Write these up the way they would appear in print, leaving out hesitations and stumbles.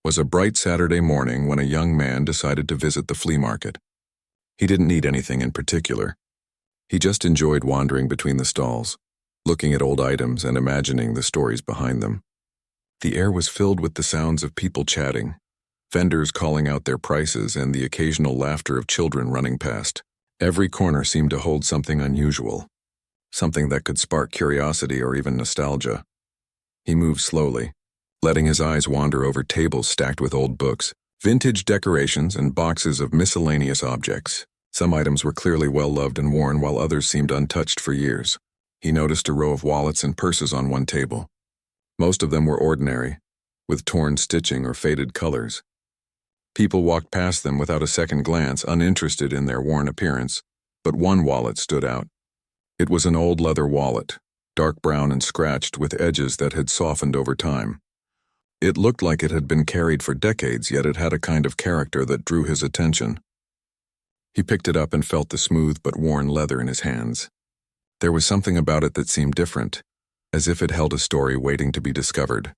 Was a bright Saturday morning when a young man decided to visit the flea market. He didn't need anything in particular. He just enjoyed wandering between the stalls, looking at old items and imagining the stories behind them. The air was filled with the sounds of people chatting, vendors calling out their prices, and the occasional laughter of children running past. Every corner seemed to hold something unusual, something that could spark curiosity or even nostalgia. He moved slowly, letting his eyes wander over tables stacked with old books, vintage decorations, and boxes of miscellaneous objects. Some items were clearly well-loved and worn, while others seemed untouched for years. He noticed a row of wallets and purses on one table. Most of them were ordinary, with torn stitching or faded colors. People walked past them without a second glance, uninterested in their worn appearance, but one wallet stood out. It was an old leather wallet, dark brown and scratched with edges that had softened over time. It looked like it had been carried for decades, yet it had a kind of character that drew his attention. He picked it up and felt the smooth but worn leather in his hands. There was something about it that seemed different, as if it held a story waiting to be discovered.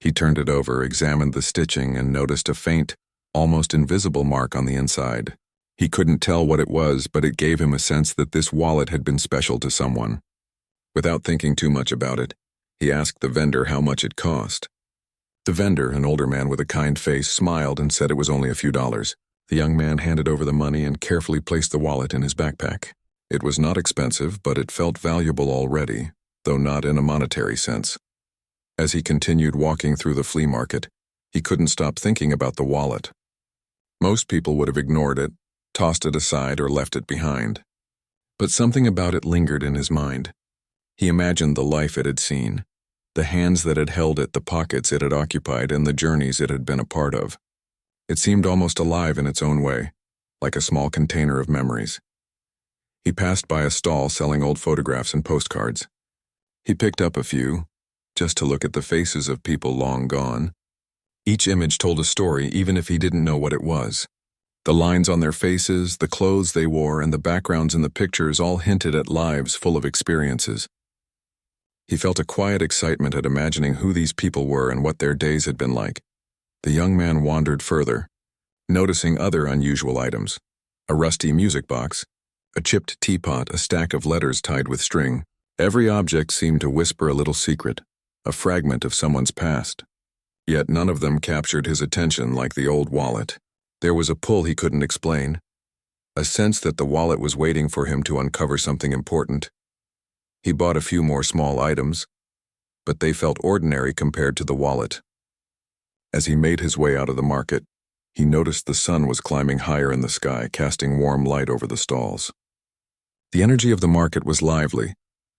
He turned it over, examined the stitching, and noticed a faint, almost invisible mark on the inside. He couldn't tell what it was, but it gave him a sense that this wallet had been special to someone. Without thinking too much about it, he asked the vendor how much it cost. The vendor, an older man with a kind face, smiled and said it was only a few dollars. The young man handed over the money and carefully placed the wallet in his backpack. It was not expensive, but it felt valuable already, though not in a monetary sense. As he continued walking through the flea market, he couldn't stop thinking about the wallet. Most people would have ignored it, tossed it aside, or left it behind. But something about it lingered in his mind. He imagined the life it had seen, the hands that had held it, the pockets it had occupied, and the journeys it had been a part of. It seemed almost alive in its own way, like a small container of memories. He passed by a stall selling old photographs and postcards. He picked up a few, just to look at the faces of people long gone. Each image told a story, even if he didn't know what it was. The lines on their faces, the clothes they wore, and the backgrounds in the pictures all hinted at lives full of experiences. He felt a quiet excitement at imagining who these people were and what their days had been like. The young man wandered further, noticing other unusual items: a rusty music box, a chipped teapot, a stack of letters tied with string. Every object seemed to whisper a little secret, a fragment of someone's past. Yet none of them captured his attention like the old wallet. There was a pull he couldn't explain, a sense that the wallet was waiting for him to uncover something important. He bought a few more small items, but they felt ordinary compared to the wallet. As he made his way out of the market, he noticed the sun was climbing higher in the sky, casting warm light over the stalls. The energy of the market was lively,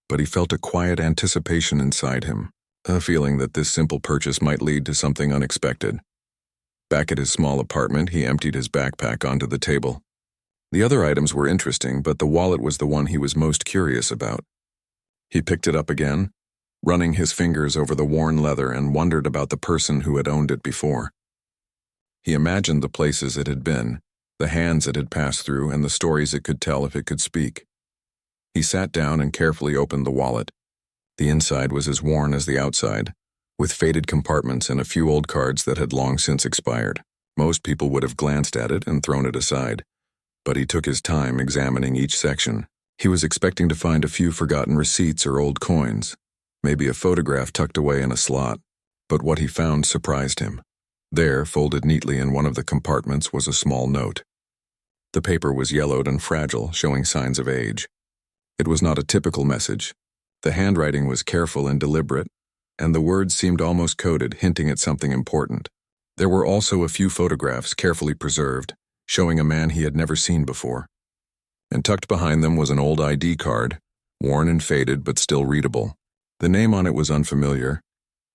but he felt a quiet anticipation inside him, a feeling that this simple purchase might lead to something unexpected. Back at his small apartment, he emptied his backpack onto the table. The other items were interesting, but the wallet was the one he was most curious about. He picked it up again, running his fingers over the worn leather, and wondered about the person who had owned it before. He imagined the places it had been, the hands it had passed through, and the stories it could tell if it could speak. He sat down and carefully opened the wallet. The inside was as worn as the outside, with faded compartments and a few old cards that had long since expired. Most people would have glanced at it and thrown it aside, but he took his time examining each section. He was expecting to find a few forgotten receipts or old coins, maybe a photograph tucked away in a slot, but what he found surprised him. There, folded neatly in one of the compartments, was a small note. The paper was yellowed and fragile, showing signs of age. It was not a typical message. The handwriting was careful and deliberate, and the words seemed almost coded, hinting at something important. There were also a few photographs, carefully preserved, showing a man he had never seen before. And tucked behind them was an old ID card, worn and faded but still readable. The name on it was unfamiliar,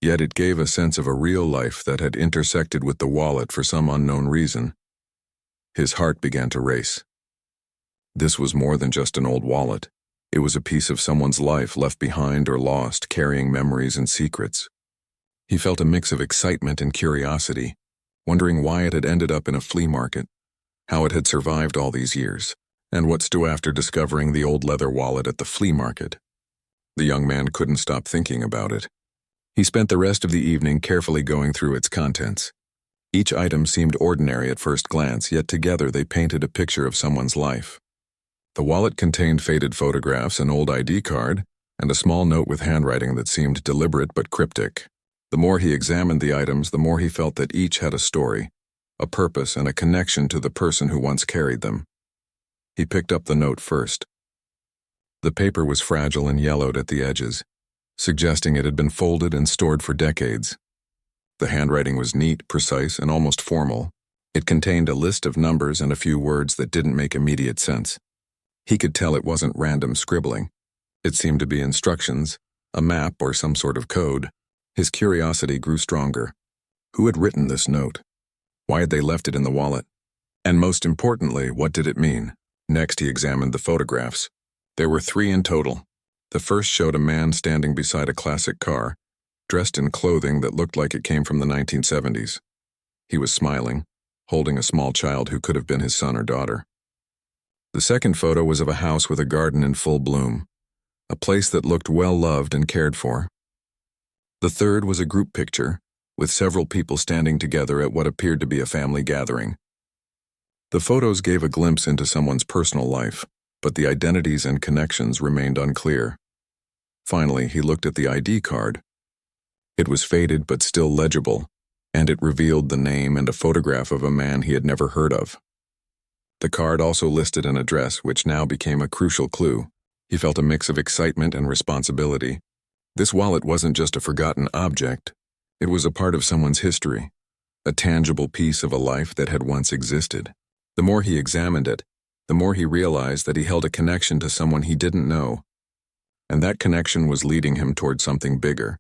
yet it gave a sense of a real life that had intersected with the wallet for some unknown reason. His heart began to race. This was more than just an old wallet. It was a piece of someone's life left behind or lost, carrying memories and secrets. He felt a mix of excitement and curiosity, wondering why it had ended up in a flea market, how it had survived all these years, and what to do after discovering the old leather wallet at the flea market. The young man couldn't stop thinking about it. He spent the rest of the evening carefully going through its contents. Each item seemed ordinary at first glance, yet together they painted a picture of someone's life. The wallet contained faded photographs, an old ID card, and a small note with handwriting that seemed deliberate but cryptic. The more he examined the items, the more he felt that each had a story, a purpose, and a connection to the person who once carried them. He picked up the note first. The paper was fragile and yellowed at the edges, suggesting it had been folded and stored for decades. The handwriting was neat, precise, and almost formal. It contained a list of numbers and a few words that didn't make immediate sense. He could tell it wasn't random scribbling. It seemed to be instructions, a map, or some sort of code. His curiosity grew stronger. Who had written this note? Why had they left it in the wallet? And most importantly, what did it mean? Next, he examined the photographs. There were 3 in total. The first showed a man standing beside a classic car, dressed in clothing that looked like it came from the 1970s. He was smiling, holding a small child who could have been his son or daughter. The second photo was of a house with a garden in full bloom, a place that looked well-loved and cared for. The third was a group picture, with several people standing together at what appeared to be a family gathering. The photos gave a glimpse into someone's personal life, but the identities and connections remained unclear. Finally, he looked at the ID card. It was faded but still legible, and it revealed the name and a photograph of a man he had never heard of. The card also listed an address, which now became a crucial clue. He felt a mix of excitement and responsibility. This wallet wasn't just a forgotten object. It was a part of someone's history, a tangible piece of a life that had once existed. The more he examined it, the more he realized that he held a connection to someone he didn't know, and that connection was leading him toward something bigger.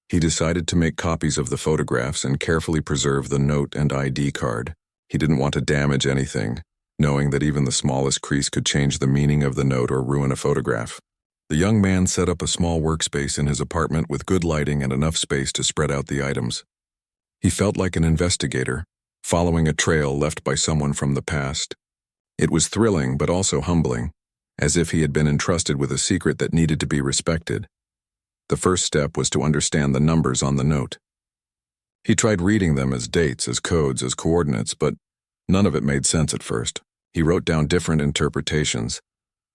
He decided to make copies of the photographs and carefully preserve the note and ID card. He didn't want to damage anything, knowing that even the smallest crease could change the meaning of the note or ruin a photograph. The young man set up a small workspace in his apartment with good lighting and enough space to spread out the items. He felt like an investigator, following a trail left by someone from the past. It was thrilling but also humbling, as if he had been entrusted with a secret that needed to be respected. The first step was to understand the numbers on the note. He tried reading them as dates, as codes, as coordinates, but none of it made sense at first. He wrote down different interpretations,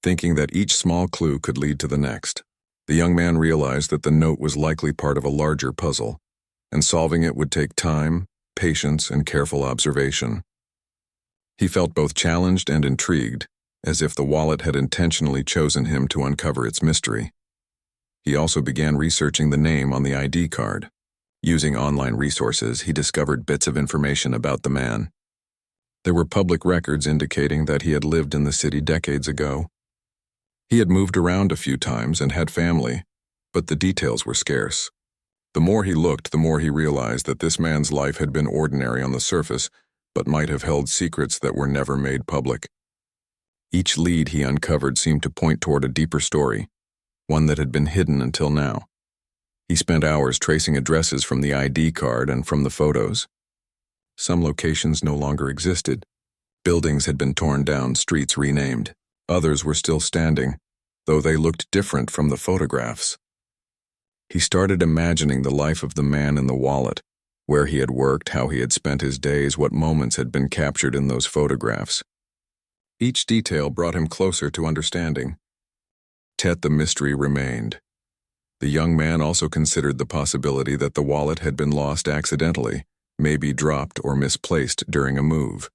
thinking that each small clue could lead to the next. The young man realized that the note was likely part of a larger puzzle, and solving it would take time, patience, and careful observation. He felt both challenged and intrigued, as if the wallet had intentionally chosen him to uncover its mystery. He also began researching the name on the ID card. Using online resources, he discovered bits of information about the man. There were public records indicating that he had lived in the city decades ago. He had moved around a few times and had family, but the details were scarce. The more he looked, the more he realized that this man's life had been ordinary on the surface, but might have held secrets that were never made public. Each lead he uncovered seemed to point toward a deeper story, one that had been hidden until now. He spent hours tracing addresses from the ID card and from the photos. Some locations no longer existed. Buildings had been torn down, streets renamed. Others were still standing, though they looked different from the photographs. He started imagining the life of the man in the wallet, where he had worked, how he had spent his days, what moments had been captured in those photographs. Each detail brought him closer to understanding. Yet the mystery remained. The young man also considered the possibility that the wallet had been lost accidentally, maybe dropped or misplaced during a move.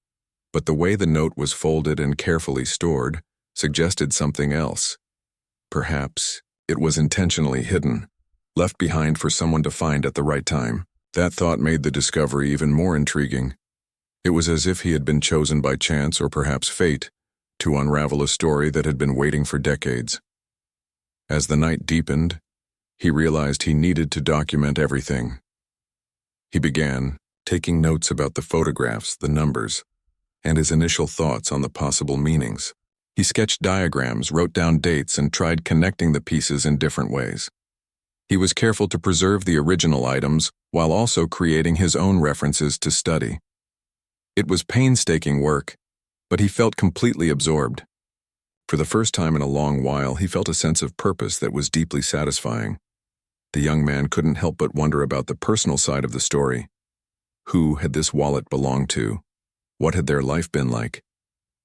But the way the note was folded and carefully stored suggested something else. Perhaps it was intentionally hidden, left behind for someone to find at the right time. That thought made the discovery even more intriguing. It was as if he had been chosen by chance or perhaps fate to unravel a story that had been waiting for decades. As the night deepened, he realized he needed to document everything. He began taking notes about the photographs, the numbers, and his initial thoughts on the possible meanings. He sketched diagrams, wrote down dates, and tried connecting the pieces in different ways. He was careful to preserve the original items while also creating his own references to study. It was painstaking work, but he felt completely absorbed. For the first time in a long while, he felt a sense of purpose that was deeply satisfying. The young man couldn't help but wonder about the personal side of the story. Who had this wallet belonged to? What had their life been like?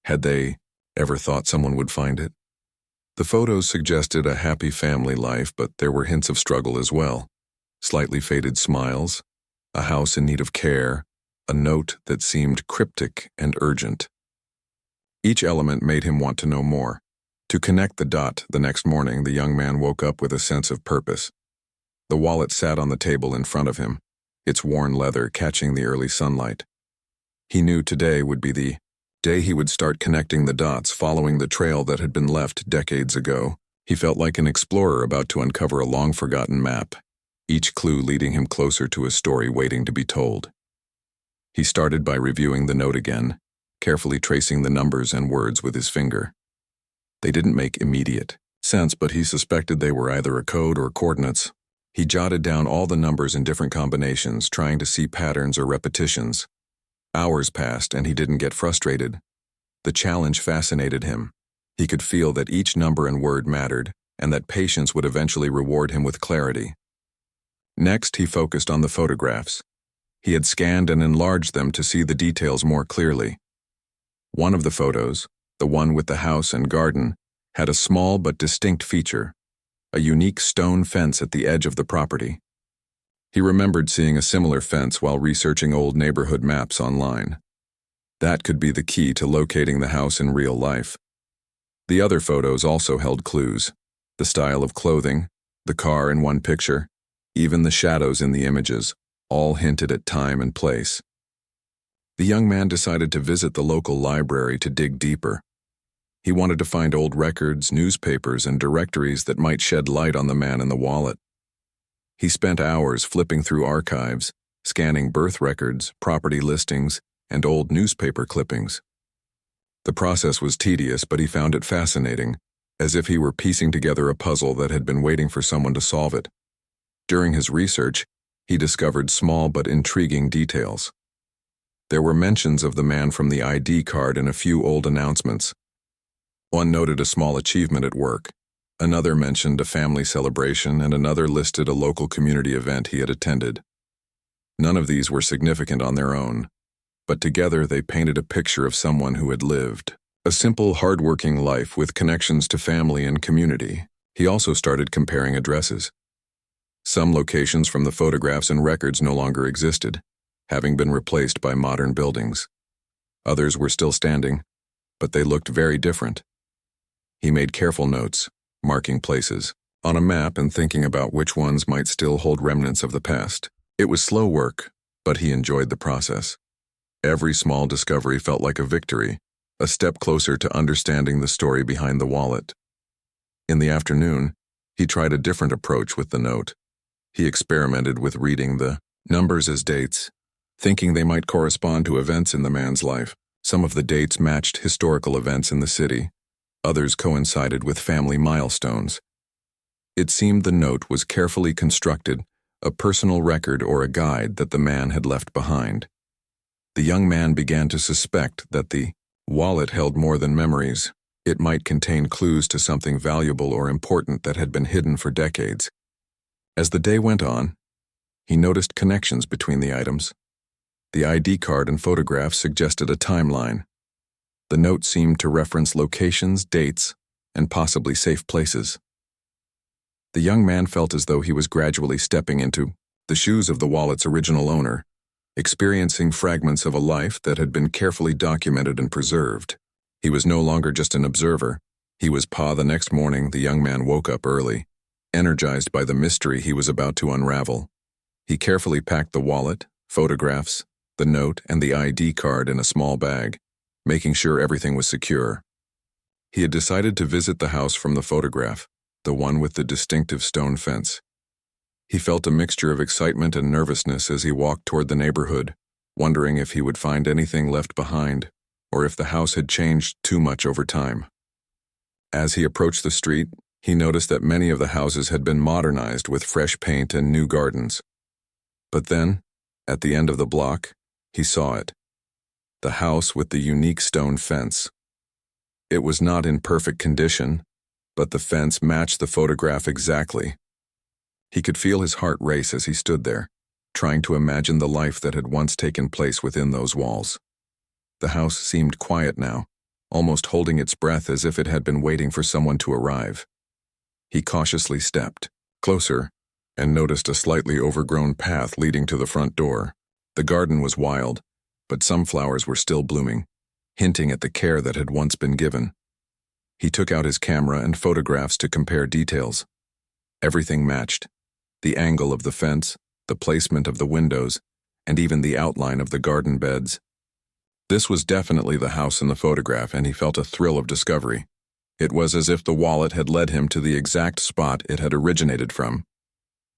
Had they ever thought someone would find it? The photos suggested a happy family life, but there were hints of struggle as well. Slightly faded smiles, a house in need of care, a note that seemed cryptic and urgent. Each element made him want to know more. To connect the dot, the next morning, the young man woke up with a sense of purpose. The wallet sat on the table in front of him, its worn leather catching the early sunlight. He knew today would be the day he would start connecting the dots, following the trail that had been left decades ago. He felt like an explorer about to uncover a long-forgotten map, each clue leading him closer to a story waiting to be told. He started by reviewing the note again, carefully tracing the numbers and words with his finger. They didn't make immediate sense, but he suspected they were either a code or coordinates. He jotted down all the numbers in different combinations, trying to see patterns or repetitions. Hours passed and he didn't get frustrated. The challenge fascinated him. He could feel that each number and word mattered, and that patience would eventually reward him with clarity. Next, he focused on the photographs. He had scanned and enlarged them to see the details more clearly. One of the photos, the one with the house and garden, had a small but distinct feature, a unique stone fence at the edge of the property. He remembered seeing a similar fence while researching old neighborhood maps online. That could be the key to locating the house in real life. The other photos also held clues: the style of clothing, the car in one picture, even the shadows in the images, all hinted at time and place. The young man decided to visit the local library to dig deeper. He wanted to find old records, newspapers, and directories that might shed light on the man in the wallet. He spent hours flipping through archives, scanning birth records, property listings, and old newspaper clippings. The process was tedious, but he found it fascinating, as if he were piecing together a puzzle that had been waiting for someone to solve it. During his research, he discovered small but intriguing details. There were mentions of the man from the ID card and a few old announcements. One noted a small achievement at work, another mentioned a family celebration, and another listed a local community event he had attended. None of these were significant on their own, but together they painted a picture of someone who had lived a simple, hard-working life with connections to family and community. He also started comparing addresses. Some locations from the photographs and records no longer existed, having been replaced by modern buildings. Others were still standing, but they looked very different. He made careful notes, marking places on a map and thinking about which ones might still hold remnants of the past. It was slow work, but he enjoyed the process. Every small discovery felt like a victory, a step closer to understanding the story behind the wallet. In the afternoon, he tried a different approach with the note. He experimented with reading the numbers as dates, thinking they might correspond to events in the man's life. Some of the dates matched historical events in the city. Others coincided with family milestones. It seemed the note was carefully constructed, a personal record or a guide that the man had left behind. The young man began to suspect that the wallet held more than memories. It might contain clues to something valuable or important that had been hidden for decades. As the day went on, he noticed connections between the items. The ID card and photographs suggested a timeline. The note seemed to reference locations, dates, and possibly safe places. The young man felt as though he was gradually stepping into the shoes of the wallet's original owner, experiencing fragments of a life that had been carefully documented and preserved. He was no longer just an observer. He was Pa. The next morning, the young man woke up early, energized by the mystery he was about to unravel. He carefully packed the wallet, photographs, the note, and the ID card in a small bag, making sure everything was secure. He had decided to visit the house from the photograph, the one with the distinctive stone fence. He felt a mixture of excitement and nervousness as he walked toward the neighborhood, wondering if he would find anything left behind, or if the house had changed too much over time. As he approached the street, he noticed that many of the houses had been modernized with fresh paint and new gardens. But then, at the end of the block, he saw it. The house with the unique stone fence. It was not in perfect condition, but the fence matched the photograph exactly. He could feel his heart race as he stood there, trying to imagine the life that had once taken place within those walls. The house seemed quiet now, almost holding its breath as if it had been waiting for someone to arrive. He cautiously stepped closer and noticed a slightly overgrown path leading to the front door. The garden was wild, but some flowers were still blooming, hinting at the care that had once been given. He took out his camera and photographs to compare details. Everything matched: the angle of the fence, the placement of the windows, and even the outline of the garden beds. This was definitely the house in the photograph, and he felt a thrill of discovery. It was as if the wallet had led him to the exact spot it had originated from.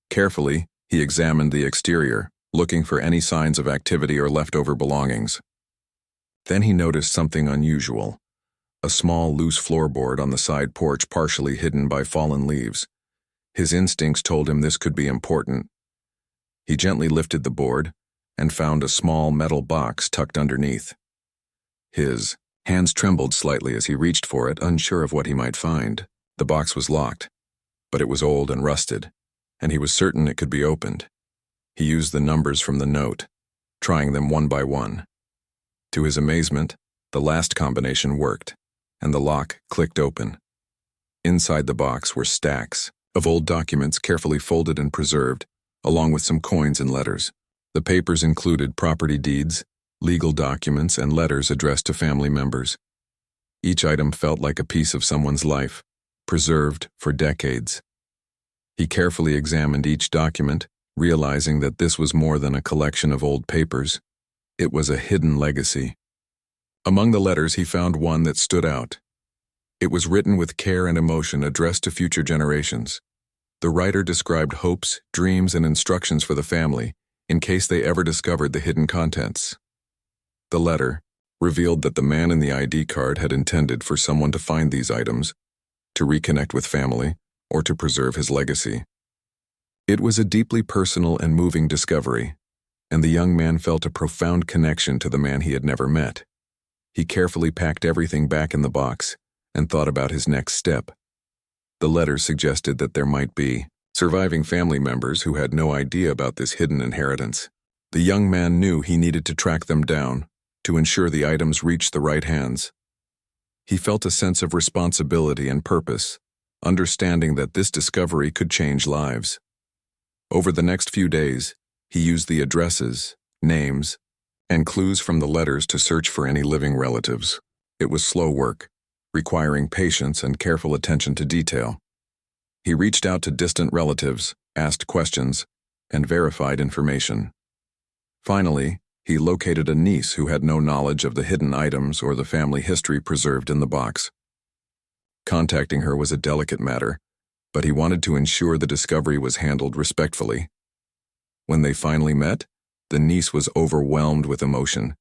Carefully, he examined the exterior, looking for any signs of activity or leftover belongings. Then he noticed something unusual: a small, loose floorboard on the side porch partially hidden by fallen leaves. His instincts told him this could be important. He gently lifted the board and found a small metal box tucked underneath. His hands trembled slightly as he reached for it, unsure of what he might find. The box was locked, but it was old and rusted, and he was certain it could be opened. He used the numbers from the note, trying them one by one. To his amazement, the last combination worked, and the lock clicked open. Inside the box were stacks of old documents carefully folded and preserved, along with some coins and letters. The papers included property deeds, legal documents, and letters addressed to family members. Each item felt like a piece of someone's life, preserved for decades. He carefully examined each document, realizing that this was more than a collection of old papers. It was a hidden legacy. Among the letters, he found one that stood out. It was written with care and emotion, addressed to future generations. The writer described hopes, dreams, and instructions for the family, in case they ever discovered the hidden contents. The letter revealed that the man in the ID card had intended for someone to find these items, to reconnect with family, or to preserve his legacy. It was a deeply personal and moving discovery, and the young man felt a profound connection to the man he had never met. He carefully packed everything back in the box and thought about his next step. The letter suggested that there might be surviving family members who had no idea about this hidden inheritance. The young man knew he needed to track them down to ensure the items reached the right hands. He felt a sense of responsibility and purpose, understanding that this discovery could change lives. Over the next few days, he used the addresses, names, and clues from the letters to search for any living relatives. It was slow work, requiring patience and careful attention to detail. He reached out to distant relatives, asked questions, and verified information. Finally, he located a niece who had no knowledge of the hidden items or the family history preserved in the box. Contacting her was a delicate matter, but he wanted to ensure the discovery was handled respectfully. When they finally met, the niece was overwhelmed with emotion.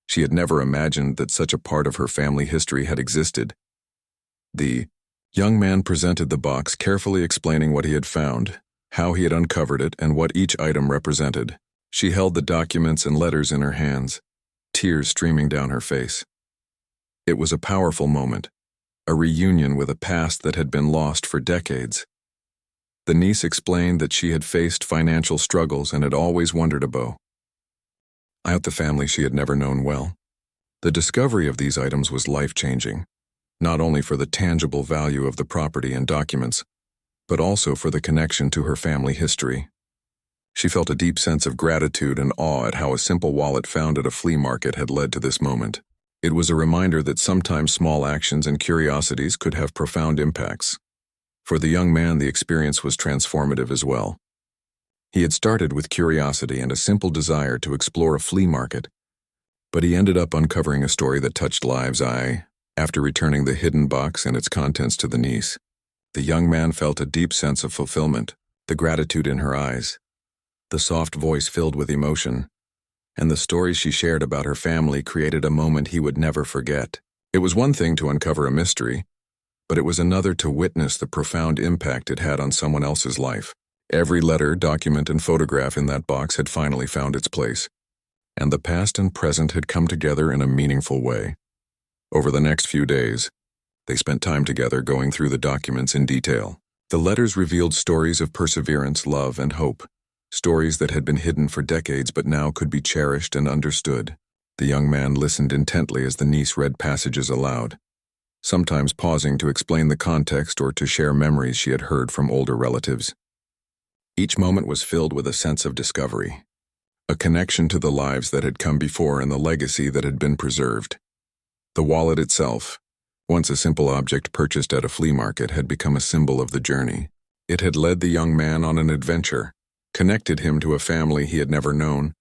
She had never imagined that such a part of her family history had existed. The young man presented the box, carefully explaining what he had found, how he had uncovered it, and what each item represented. She held the documents and letters in her hands, tears streaming down her face. It was a powerful moment, a reunion with a past that had been lost for decades. The niece explained that she had faced financial struggles and had always wondered about the family she had never known well. The discovery of these items was life-changing, not only for the tangible value of the property and documents, but also for the connection to her family history. She felt a deep sense of gratitude and awe at how a simple wallet found at a flea market had led to this moment. It was a reminder that sometimes small actions and curiosities could have profound impacts. For the young man, the experience was transformative as well. He had started with curiosity and a simple desire to explore a flea market, but he ended up uncovering a story that touched lives. After returning the hidden box and its contents to the niece, the young man felt a deep sense of fulfillment, the gratitude in her eyes, the soft voice filled with emotion, and the stories she shared about her family created a moment he would never forget. It was one thing to uncover a mystery, but it was another to witness the profound impact it had on someone else's life. Every letter, document, and photograph in that box had finally found its place, and the past and present had come together in a meaningful way. Over the next few days, they spent time together going through the documents in detail. The letters revealed stories of perseverance, love, and hope, stories that had been hidden for decades but now could be cherished and understood. The young man listened intently as the niece read passages aloud, sometimes pausing to explain the context or to share memories she had heard from older relatives. Each moment was filled with a sense of discovery, a connection to the lives that had come before and the legacy that had been preserved. The wallet itself, once a simple object purchased at a flea market, had become a symbol of the journey. It had led the young man on an adventure, connected him to a family he had never known,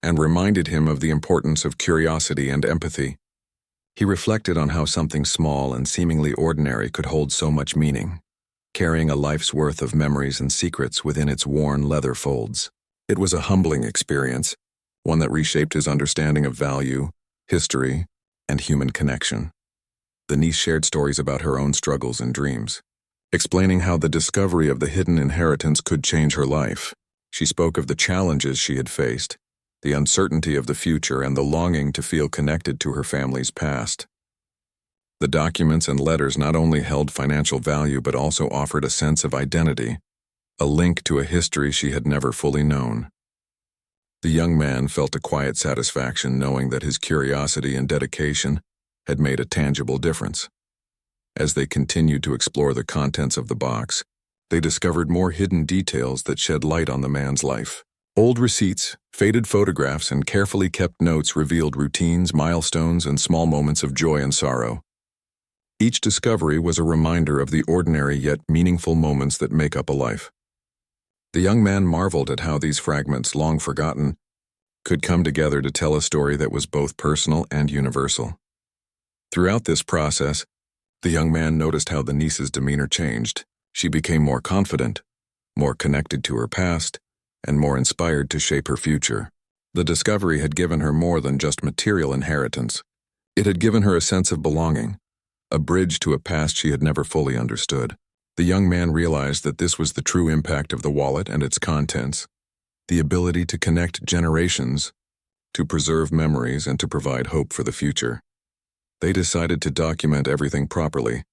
and reminded him of the importance of curiosity and empathy. He reflected on how something small and seemingly ordinary could hold so much meaning, carrying a life's worth of memories and secrets within its worn leather folds. It was a humbling experience, one that reshaped his understanding of value, history, and human connection. The niece shared stories about her own struggles and dreams, explaining how the discovery of the hidden inheritance could change her life. She spoke of the challenges she had faced, the uncertainty of the future, and the longing to feel connected to her family's past. The documents and letters not only held financial value but also offered a sense of identity, a link to a history she had never fully known. The young man felt a quiet satisfaction knowing that his curiosity and dedication had made a tangible difference. As they continued to explore the contents of the box, they discovered more hidden details that shed light on the man's life. Old receipts, faded photographs, and carefully kept notes revealed routines, milestones, and small moments of joy and sorrow. Each discovery was a reminder of the ordinary yet meaningful moments that make up a life. The young man marveled at how these fragments, long forgotten, could come together to tell a story that was both personal and universal. Throughout this process, the young man noticed how the niece's demeanor changed. She became more confident, more connected to her past, and more inspired to shape her future. The discovery had given her more than just material inheritance. It had given her a sense of belonging, a bridge to a past she had never fully understood. The young man realized that this was the true impact of the wallet and its contents, the ability to connect generations, to preserve memories, and to provide hope for the future. They decided to document everything properly,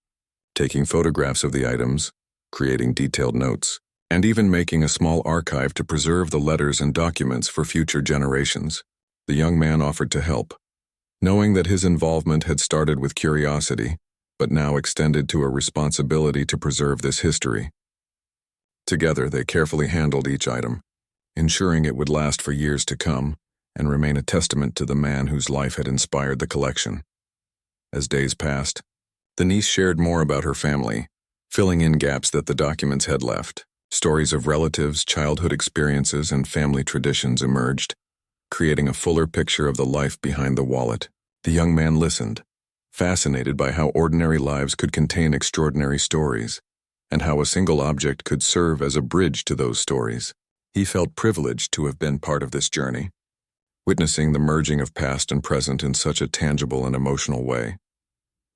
taking photographs of the items, creating detailed notes, and even making a small archive to preserve the letters and documents for future generations. The young man offered to help, knowing that his involvement had started with curiosity, but now extended to a responsibility to preserve this history. Together, they carefully handled each item, ensuring it would last for years to come and remain a testament to the man whose life had inspired the collection. As days passed, the niece shared more about her family, filling in gaps that the documents had left. Stories of relatives, childhood experiences, and family traditions emerged, creating a fuller picture of the life behind the wallet. The young man listened, fascinated by how ordinary lives could contain extraordinary stories, and how a single object could serve as a bridge to those stories. He felt privileged to have been part of this journey, witnessing the merging of past and present in such a tangible and emotional way.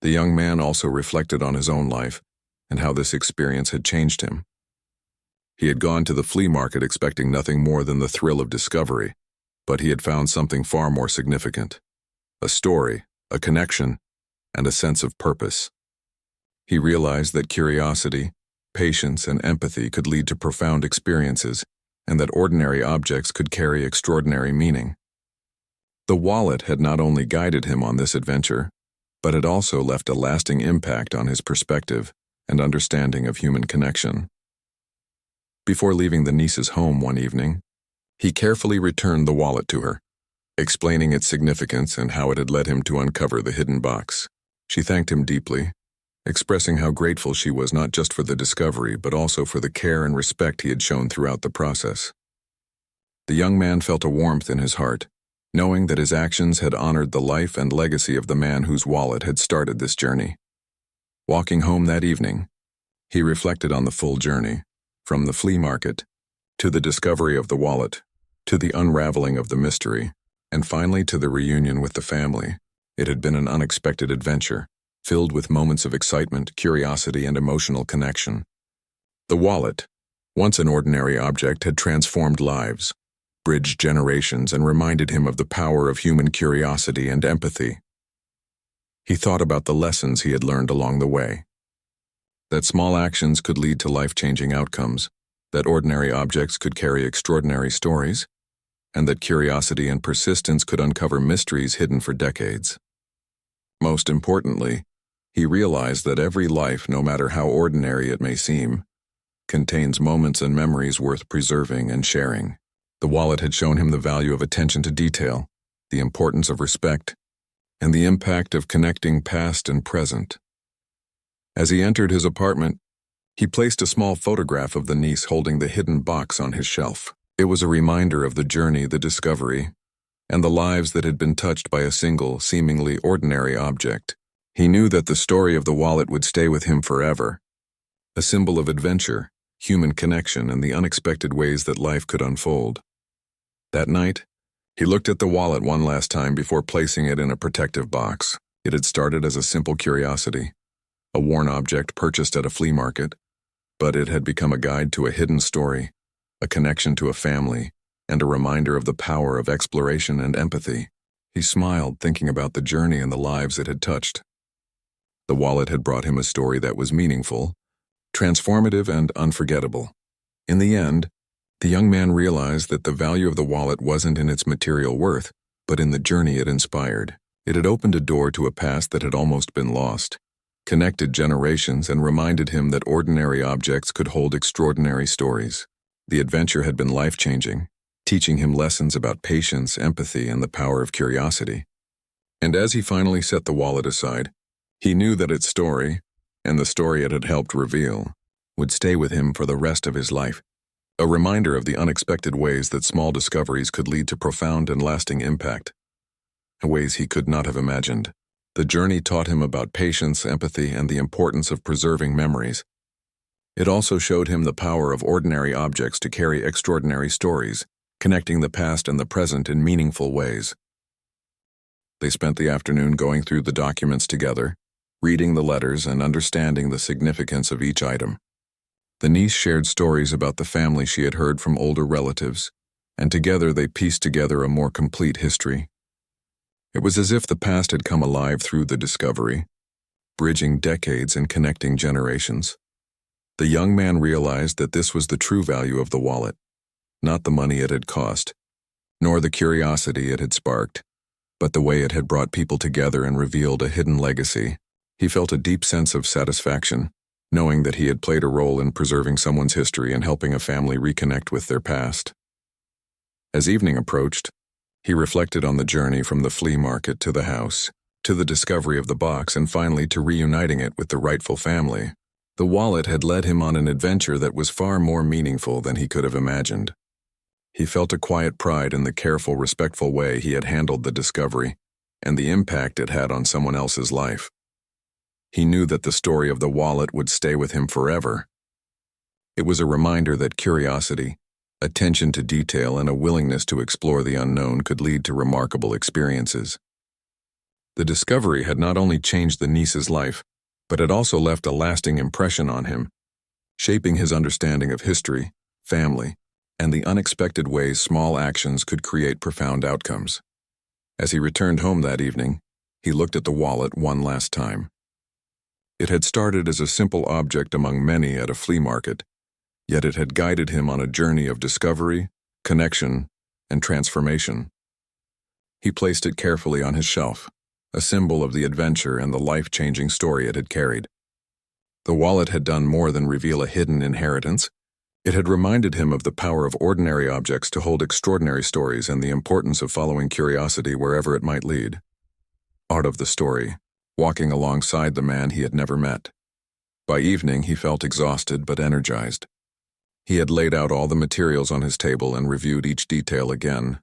The young man also reflected on his own life and how this experience had changed him. He had gone to the flea market expecting nothing more than the thrill of discovery, but he had found something far more significant: a story, a connection, and a sense of purpose. He realized that curiosity, patience, and empathy could lead to profound experiences, and that ordinary objects could carry extraordinary meaning. The wallet had not only guided him on this adventure, but it also left a lasting impact on his perspective and understanding of human connection. Before leaving the niece's home one evening, he carefully returned the wallet to her, explaining its significance and how it had led him to uncover the hidden box. She thanked him deeply, expressing how grateful she was not just for the discovery but also for the care and respect he had shown throughout the process. The young man felt a warmth in his heart, knowing that his actions had honored the life and legacy of the man whose wallet had started this journey. Walking home that evening, he reflected on the full journey, from the flea market, to the discovery of the wallet, to the unraveling of the mystery, and finally to the reunion with the family. It had been an unexpected adventure, filled with moments of excitement, curiosity, and emotional connection. The wallet, once an ordinary object, had transformed lives, bridged generations, and reminded him of the power of human curiosity and empathy. He thought about the lessons he had learned along the way, that small actions could lead to life-changing outcomes, that ordinary objects could carry extraordinary stories, and that curiosity and persistence could uncover mysteries hidden for decades. Most importantly, he realized that every life, no matter how ordinary it may seem, contains moments and memories worth preserving and sharing. The wallet had shown him the value of attention to detail, the importance of respect, and the impact of connecting past and present. As he entered his apartment, he placed a small photograph of the niece holding the hidden box on his shelf. It was a reminder of the journey, the discovery, and the lives that had been touched by a single, seemingly ordinary object. He knew that the story of the wallet would stay with him forever, a symbol of adventure, human connection, and the unexpected ways that life could unfold. That night, he looked at the wallet one last time before placing it in a protective box. It had started as a simple curiosity, a worn object purchased at a flea market, but it had become a guide to a hidden story, a connection to a family, and a reminder of the power of exploration and empathy. He smiled, thinking about the journey and the lives it had touched. The wallet had brought him a story that was meaningful, transformative, and unforgettable. In the end, the young man realized that the value of the wallet wasn't in its material worth, but in the journey it inspired. It had opened a door to a past that had almost been lost, connected generations, and reminded him that ordinary objects could hold extraordinary stories. The adventure had been life-changing, teaching him lessons about patience, empathy, and the power of curiosity. And as he finally set the wallet aside, he knew that its story, and the story it had helped reveal, would stay with him for the rest of his life, a reminder of the unexpected ways that small discoveries could lead to profound and lasting impact, ways he could not have imagined. The journey taught him about patience, empathy, and the importance of preserving memories. It also showed him the power of ordinary objects to carry extraordinary stories, connecting the past and the present in meaningful ways. They spent the afternoon going through the documents together, reading the letters and understanding the significance of each item. The niece shared stories about the family she had heard from older relatives, and together they pieced together a more complete history. It was as if the past had come alive through the discovery, bridging decades and connecting generations. The young man realized that this was the true value of the wallet, not the money it had cost, nor the curiosity it had sparked, but the way it had brought people together and revealed a hidden legacy. He felt a deep sense of satisfaction, knowing that he had played a role in preserving someone's history and helping a family reconnect with their past. As evening approached, he reflected on the journey from the flea market to the house, to the discovery of the box, and finally to reuniting it with the rightful family. The wallet had led him on an adventure that was far more meaningful than he could have imagined. He felt a quiet pride in the careful, respectful way he had handled the discovery, and the impact it had on someone else's life. He knew that the story of the wallet would stay with him forever. It was a reminder that curiosity, attention to detail, and a willingness to explore the unknown could lead to remarkable experiences. The discovery had not only changed the niece's life, but it also left a lasting impression on him, shaping his understanding of history, family, and the unexpected ways small actions could create profound outcomes. As he returned home that evening, he looked at the wallet one last time. It had started as a simple object among many at a flea market, yet it had guided him on a journey of discovery, connection, and transformation. He placed it carefully on his shelf, a symbol of the adventure and the life-changing story it had carried. The wallet had done more than reveal a hidden inheritance. It had reminded him of the power of ordinary objects to hold extraordinary stories and the importance of following curiosity wherever it might lead. Art of the story, walking alongside the man he had never met. By evening, he felt exhausted but energized. He had laid out all the materials on his table and reviewed each detail again.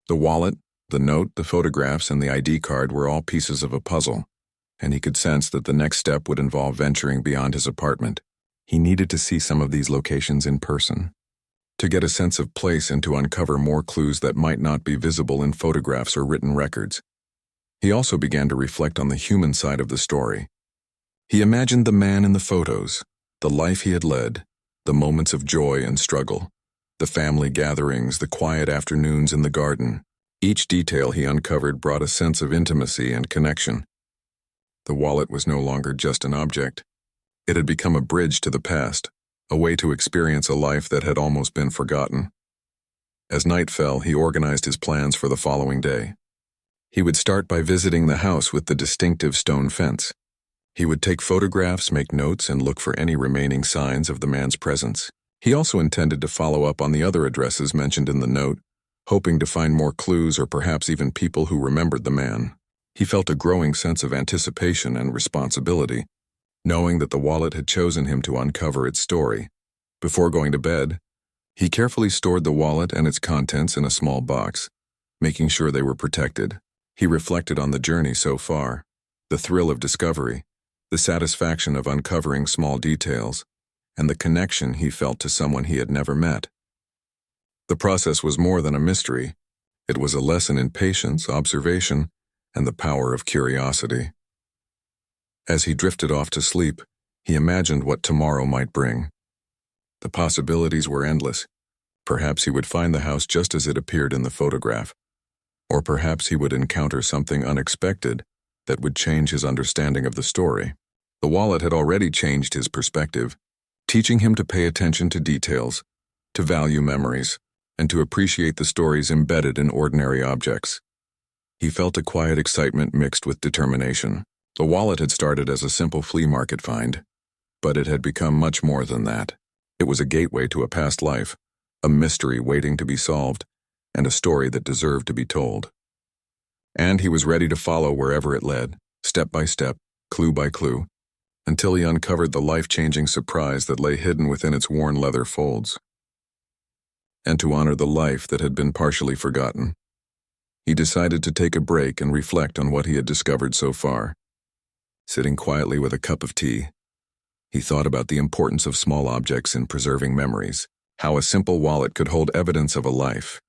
The wallet, the note, the photographs, and the ID card were all pieces of a puzzle, and he could sense that the next step would involve venturing beyond his apartment. He needed to see some of these locations in person, to get a sense of place and to uncover more clues that might not be visible in photographs or written records. He also began to reflect on the human side of the story. He imagined the man in the photos, the life he had led, the moments of joy and struggle, the family gatherings, the quiet afternoons in the garden. Each detail he uncovered brought a sense of intimacy and connection. The wallet was no longer just an object. It had become a bridge to the past, a way to experience a life that had almost been forgotten. As night fell, he organized his plans for the following day. He would start by visiting the house with the distinctive stone fence. He would take photographs, make notes, and look for any remaining signs of the man's presence. He also intended to follow up on the other addresses mentioned in the note, hoping to find more clues or perhaps even people who remembered the man. He felt a growing sense of anticipation and responsibility, knowing that the wallet had chosen him to uncover its story. Before going to bed, he carefully stored the wallet and its contents in a small box, making sure they were protected. He reflected on the journey so far, the thrill of discovery, the satisfaction of uncovering small details, and the connection he felt to someone he had never met. The process was more than a mystery. It was a lesson in patience, observation, and the power of curiosity. As he drifted off to sleep, he imagined what tomorrow might bring. The possibilities were endless. Perhaps he would find the house just as it appeared in the photograph. Or perhaps he would encounter something unexpected that would change his understanding of the story. The wallet had already changed his perspective, teaching him to pay attention to details, to value memories, and to appreciate the stories embedded in ordinary objects. He felt a quiet excitement mixed with determination. The wallet had started as a simple flea market find, but it had become much more than that. It was a gateway to a past life, a mystery waiting to be solved, and a story that deserved to be told. And he was ready to follow wherever it led, step by step, clue by clue, until he uncovered the life-changing surprise that lay hidden within its worn leather folds. And to honor the life that had been partially forgotten, he decided to take a break and reflect on what he had discovered so far. Sitting quietly with a cup of tea, he thought about the importance of small objects in preserving memories, how a simple wallet could hold evidence of a life,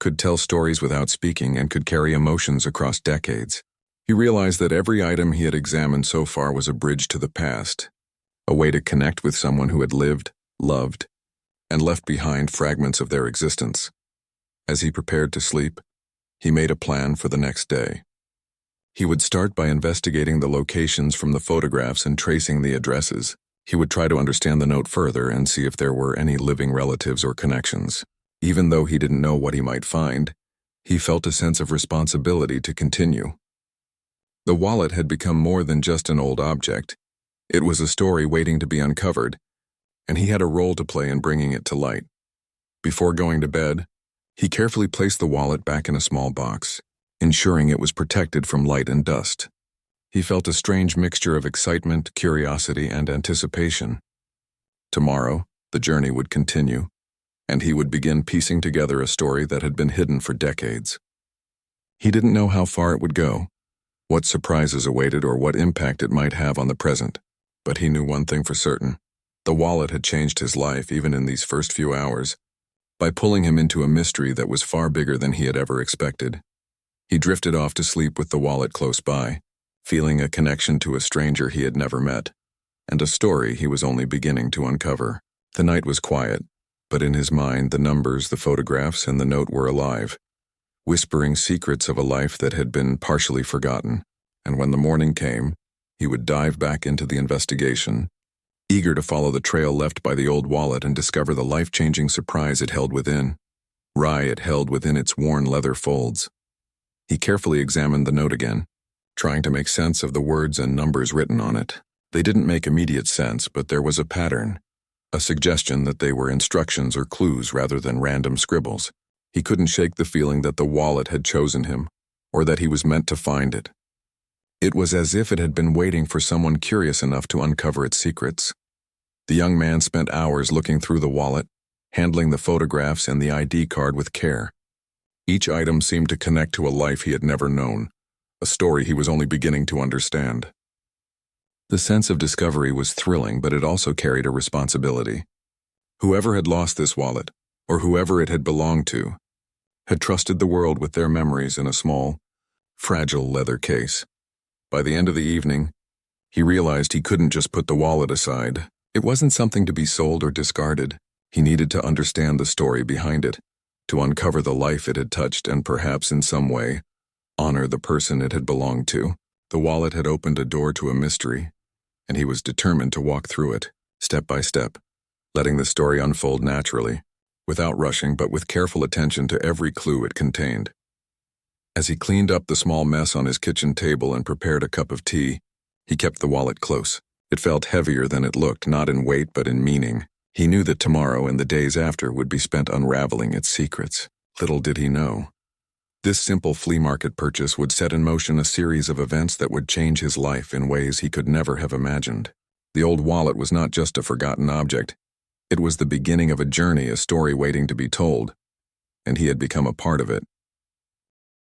could tell stories without speaking, and could carry emotions across decades. He realized that every item he had examined so far was a bridge to the past, a way to connect with someone who had lived, loved, and left behind fragments of their existence. As he prepared to sleep, he made a plan for the next day. He would start by investigating the locations from the photographs and tracing the addresses. He would try to understand the note further and see if there were any living relatives or connections. Even though he didn't know what he might find, he felt a sense of responsibility to continue. The wallet had become more than just an old object. It was a story waiting to be uncovered, and he had a role to play in bringing it to light. Before going to bed, he carefully placed the wallet back in a small box, ensuring it was protected from light and dust. He felt a strange mixture of excitement, curiosity, and anticipation. Tomorrow, the journey would continue, and he would begin piecing together a story that had been hidden for decades. He didn't know how far it would go, what surprises awaited, or what impact it might have on the present, but he knew one thing for certain. The wallet had changed his life even in these first few hours, by pulling him into a mystery that was far bigger than he had ever expected. He drifted off to sleep with the wallet close by, feeling a connection to a stranger he had never met, and a story he was only beginning to uncover. The night was quiet, but in his mind the numbers, the photographs, and the note were alive, whispering secrets of a life that had been partially forgotten. And when the morning came, he would dive back into the investigation, eager to follow the trail left by the old wallet and discover the life-changing surprise it held within. It held within its worn leather folds. He carefully examined the note again, trying to make sense of the words and numbers written on it. They didn't make immediate sense, but there was a pattern, a suggestion that they were instructions or clues rather than random scribbles. He couldn't shake the feeling that the wallet had chosen him, or that he was meant to find it. It was as if it had been waiting for someone curious enough to uncover its secrets. The young man spent hours looking through the wallet, handling the photographs and the ID card with care. Each item seemed to connect to a life he had never known, a story he was only beginning to understand. The sense of discovery was thrilling, but it also carried a responsibility. Whoever had lost this wallet, or whoever it had belonged to, had trusted the world with their memories in a small, fragile leather case. By the end of the evening, he realized he couldn't just put the wallet aside. It wasn't something to be sold or discarded. He needed to understand the story behind it, to uncover the life it had touched and perhaps in some way honor the person it had belonged to. The wallet had opened a door to a mystery, and he was determined to walk through it, step by step, letting the story unfold naturally, without rushing but with careful attention to every clue it contained. As he cleaned up the small mess on his kitchen table and prepared a cup of tea, he kept the wallet close. It felt heavier than it looked, not in weight but in meaning. He knew that tomorrow and the days after would be spent unraveling its secrets. Little did he know. This simple flea market purchase would set in motion a series of events that would change his life in ways he could never have imagined. The old wallet was not just a forgotten object. It was the beginning of a journey, a story waiting to be told, and he had become a part of it.